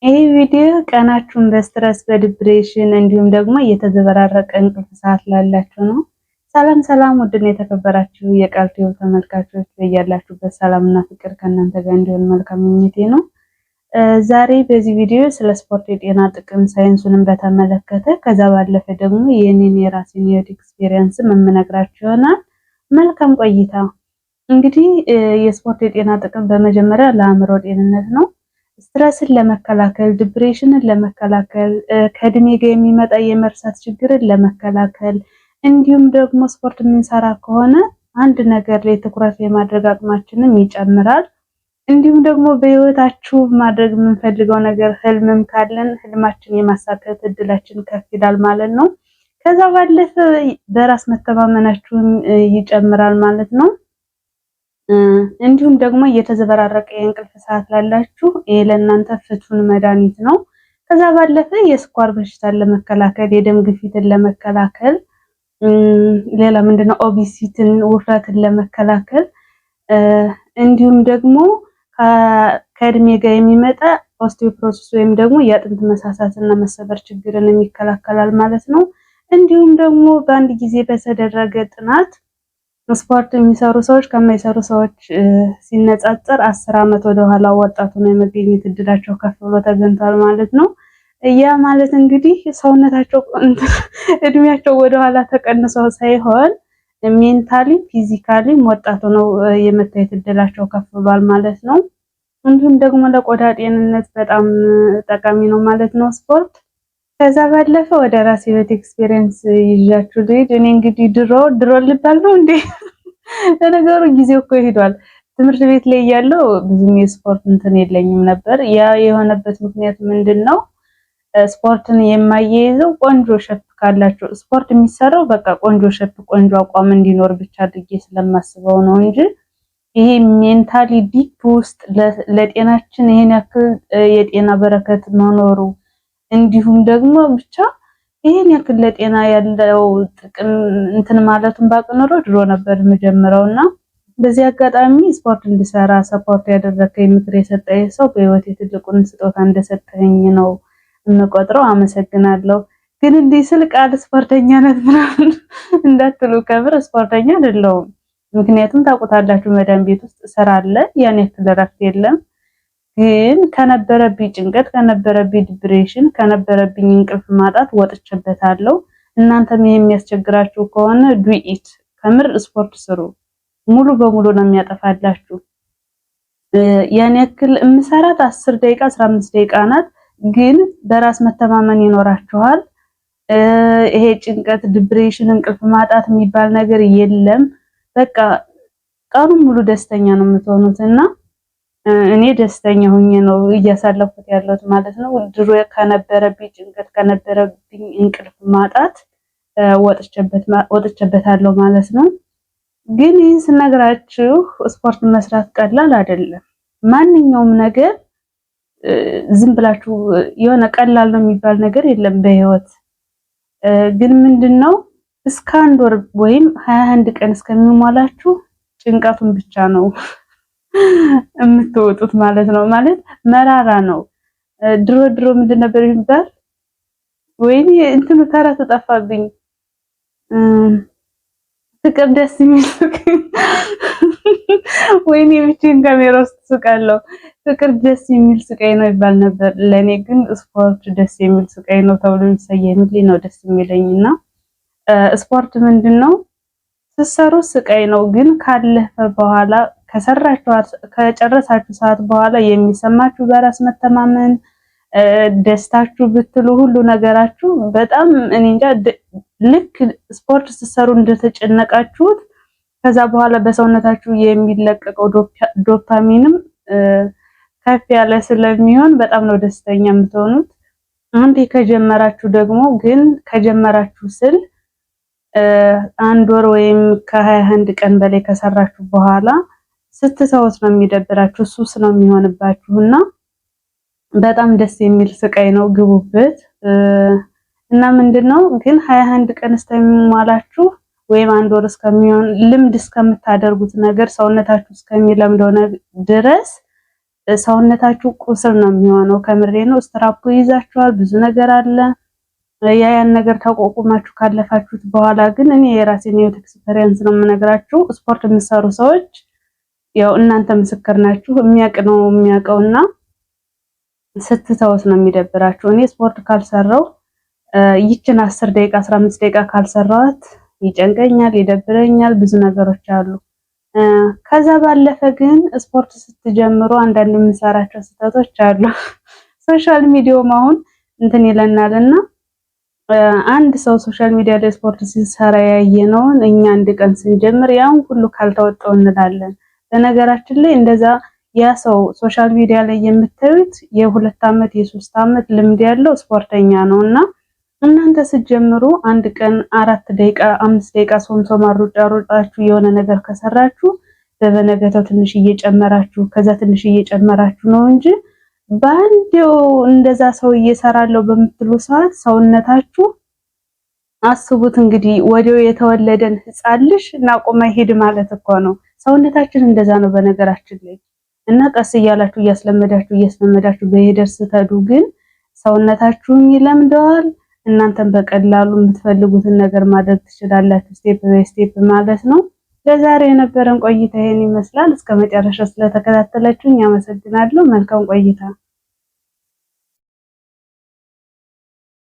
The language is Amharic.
ይህ ቪዲዮ ቀናችሁን በስትረስ በዲፕሬሽን እንዲሁም ደግሞ እየተዘበራረቀ እንቅልፍ ሰዓት ላላችሁ ነው። ሰላም ሰላም፣ ውድና የተከበራችሁ የቃል ቲዩብ ተመልካቾች በያላችሁበት ሰላምና ፍቅር ከእናንተ ጋር እንዲሆን መልካም ምኞቴ ነው። ዛሬ በዚህ ቪዲዮ ስለ ስፖርት የጤና ጥቅም ሳይንሱንም በተመለከተ ከዛ ባለፈ ደግሞ የኔን የራሴን የህይወት ኤክስፒሪየንስ የምነግራችሁ ይሆናል። መልካም ቆይታ። እንግዲህ የስፖርት የጤና ጥቅም በመጀመሪያ ለአእምሮ ጤንነት ነው። ስትረስን ለመከላከል፣ ዲፕሬሽንን ለመከላከል፣ ከእድሜ ጋር የሚመጣ የመርሳት ችግርን ለመከላከል እንዲሁም ደግሞ ስፖርት የምንሰራ ከሆነ አንድ ነገር ላይ ትኩረት የማድረግ አቅማችንን ይጨምራል። እንዲሁም ደግሞ በህይወታችሁ ማድረግ የምንፈልገው ነገር ህልምም ካለን ህልማችን የማሳካት እድላችን ከፍ ይላል ማለት ነው። ከዛ ባለፈ በራስ መተማመናችሁን ይጨምራል ማለት ነው። እንዲሁም ደግሞ እየተዘበራረቀ የእንቅልፍ ሰዓት ላላችሁ ይሄ ለእናንተ ፍቱን መድኃኒት ነው። ከዛ ባለፈ የስኳር በሽታን ለመከላከል፣ የደም ግፊትን ለመከላከል፣ ሌላ ምንድነው ኦቢሲቲን ውፍረትን ለመከላከል እንዲሁም ደግሞ ከእድሜ ጋር የሚመጣ ኦስቲዮፕሮሲስ ወይም ደግሞ የአጥንት መሳሳትና መሰበር ችግርን ይከላከላል ማለት ነው። እንዲሁም ደግሞ በአንድ ጊዜ በተደረገ ጥናት ስፖርት የሚሰሩ ሰዎች ከማይሰሩ ሰዎች ሲነጻጸር 10 ዓመት ወደ ኋላ ወጣቱ ነው የመገኘት እድላቸው ከፍ ብሎ ተገኝቷል ማለት ነው። ያ ማለት እንግዲህ ሰውነታቸው እድሜያቸው ወደ ኋላ ተቀንሰው ሳይሆን ሜንታሊ ፊዚካሊ ወጣቱ ነው የመታየት እድላቸው ከፍ ብሏል ማለት ነው። እንዲሁም ደግሞ ለቆዳ ጤንነት በጣም ጠቃሚ ነው ማለት ነው ስፖርት። ከዛ ባለፈ ወደ ራሴ ህይወት ኤክስፒሪየንስ ይዣችሁ ልሂድ። እኔ እንግዲህ ድሮ ልባል ነው እንዴ ለነገሩ ጊዜው እኮ ሄዷል። ትምህርት ቤት ላይ ያለው ብዙም የስፖርት እንትን የለኝም ነበር። ያ የሆነበት ምክንያት ምንድነው? ስፖርትን የማያይዘው ቆንጆ ሸፕ ካላችሁ ስፖርት የሚሰራው በቃ ቆንጆ ሸፕ ቆንጆ አቋም እንዲኖር ብቻ አድርጌ ስለማስበው ነው እንጂ ይሄ ሜንታሊ ዲፕ ውስጥ ለጤናችን ይሄን ያክል የጤና በረከት መኖሩ እንዲሁም ደግሞ ብቻ ይሄን ያክል ለጤና ያለው ጥቅም እንትን ማለቱን ባቀነሮ ድሮ ነበር የምጀምረውና በዚህ አጋጣሚ ስፖርት እንድሰራ ሰፖርት ያደረከኝ ምክር የሰጠኝ ሰው በህይወቴ ትልቁን ስጦታ እንደሰጠኝ ነው የምቆጥረው። አመሰግናለሁ። ግን እንዲህ ስል ቃል ስፖርተኛ ነህ ምናምን እንዳትሉ፣ ከምር ስፖርተኛ አይደለሁም። ምክንያቱም ታውቁታላችሁ መዳም ቤት ውስጥ ስራ አለ፣ ያን ያክል እረፍት የለም። ግን ከነበረብኝ ጭንቀት፣ ከነበረብኝ ዲፕሬሽን፣ ከነበረብኝ እንቅልፍ ማጣት ወጥቼበታለሁ። እናንተም የሚያስቸግራችሁ ከሆነ ዱኢት ከምር ስፖርት ስሩ። ሙሉ በሙሉ ነው የሚያጠፋላችሁ። ያን ያክል የምሰራት 10 ደቂቃ 15 ደቂቃ ናት። ግን በራስ መተማመን ይኖራችኋል። ይሄ ጭንቀት፣ ዲፕሬሽን፣ እንቅልፍ ማጣት የሚባል ነገር የለም። በቃ ቀኑን ሙሉ ደስተኛ ነው የምትሆኑትና እኔ ደስተኛ ሆኜ ነው እያሳለፍኩት ያለሁት ማለት ነው። ድሮ ከነበረብኝ ጭንቀት ከነበረብኝ እንቅልፍ ማጣት ወጥቼበታለሁ ማለት ነው። ግን ይህን ስነግራችሁ ስፖርት መስራት ቀላል አይደለም። ማንኛውም ነገር ዝም ብላችሁ የሆነ ቀላል ነው የሚባል ነገር የለም በህይወት። ግን ምንድነው እስከ 1 ወር ወይም 21 ቀን እስከሚሟላችሁ ጭንቀቱን ብቻ ነው የምትወጡት ማለት ነው። ማለት መራራ ነው። ድሮ ምንድን ነበር የሚባል ወይኔ እንትኑ ተራ ተጠፋብኝ። ፍቅር ደስ የሚል ስቃይ ወይኔ ብቻዬን ካሜራ ውስጥ ስቃለሁ። ፍቅር ደስ የሚል ስቃይ ነው ይባል ነበር። ለኔ ግን ስፖርት ደስ የሚል ስቃይ ነው ተብሎ የሚሰየምልኝ ነው ደስ የሚለኝና ስፖርት ምንድነው ስትሰሩ ስቃይ ነው። ግን ካለፈ በኋላ ከጨረሳችሁ ሰዓት በኋላ የሚሰማችሁ በራስ መተማመን፣ ደስታችሁ ብትሉ ሁሉ ነገራችሁ በጣም እኔ እንጃ ልክ ስፖርት ስትሰሩ እንደተጨነቃችሁት ከዛ በኋላ በሰውነታችሁ የሚለቀቀው ዶፓሚንም ከፍ ያለ ስለሚሆን በጣም ነው ደስተኛ የምትሆኑት። አንዴ ከጀመራችሁ ደግሞ ግን ከጀመራችሁ ስል 1 ወር ወይም ከ21 ቀን በላይ ከሰራችሁ በኋላ ስትተውት ነው የሚደብራችሁ፣ ሱስ ነው የሚሆንባችሁና በጣም ደስ የሚል ስቃይ ነው። ግቡበት እና ምንድነው ግን 21 ቀን እስከሚሟላችሁ ወይም 1 ወር እስከሚሆን ልምድ እስከምታደርጉት ነገር ሰውነታችሁ እስከሚለምደው ድረስ ሰውነታችሁ ቁስል ነው የሚሆነው። ከምሬ ነው። ስትራፑ ይዛችኋል፣ ብዙ ነገር አለ። ያን ነገር ተቋቁማችሁ ካለፋችሁት በኋላ ግን እኔ የራሴን ህይወት ኤክስፒሪየንስ ነው የምነግራችሁ። ስፖርት የምትሰሩ ሰዎች ያው እናንተ ምስክር ናችሁ። የሚያውቅ ነው የሚያውቀውና ስትተውት ነው የሚደብራችሁ። እኔ ስፖርት ካልሰራው ይችን 10 ደቂቃ 15 ደቂቃ ካልሰራኋት ይጨንቀኛል፣ ይደብረኛል፣ ብዙ ነገሮች አሉ። ከዛ ባለፈ ግን ስፖርት ስትጀምሩ አንዳንድ የምንሰራቸው ስህተቶች አሉ። ሶሻል ሚዲያውም አሁን እንትን ይለናልና አንድ ሰው ሶሻል ሚዲያ ላይ ስፖርት ሲሰራ ያየነውን እኛ አንድ ቀን ስንጀምር ያን ሁሉ ካልተወጣው እንላለን። በነገራችን ላይ እንደዛ ያ ሰው ሶሻል ሚዲያ ላይ የምታዩት የ2 ዓመት የ3 ዓመት ልምድ ያለው ስፖርተኛ ነውና እናንተ ስትጀምሩ አንድ ቀን 4 ደቂቃ 5 ደቂቃ ሶምሶማ ሩጫ ሩጫችሁ የሆነ ነገር ከሰራችሁ በበነገታው ትንሽ እየጨመራችሁ ከዛ ትንሽ እየጨመራችሁ ነው እንጂ ባንዴው እንደዛ ሰው እየሰራለው በምትሉ ሰዓት ሰውነታችሁ አስቡት እንግዲህ ወዲያው የተወለደን ህፃን ልጅ ናቆማ ይሄድ ማለት እኮ ነው። ሰውነታችን እንደዛ ነው በነገራችን ላይ እና ቀስ እያላችሁ እያስለመዳችሁ በሄደር ስትሄዱ ግን ሰውነታችሁን ይለምደዋል። እናንተም በቀላሉ የምትፈልጉትን ነገር ማድረግ ትችላላችሁ፣ ስቴፕ ባይ ስቴፕ ማለት ነው። ለዛሬ የነበረን ቆይታ ይሄን ይመስላል። እስከ መጨረሻው ስለተከታተላችሁኝ አመሰግናለሁ። መልካም ቆይታ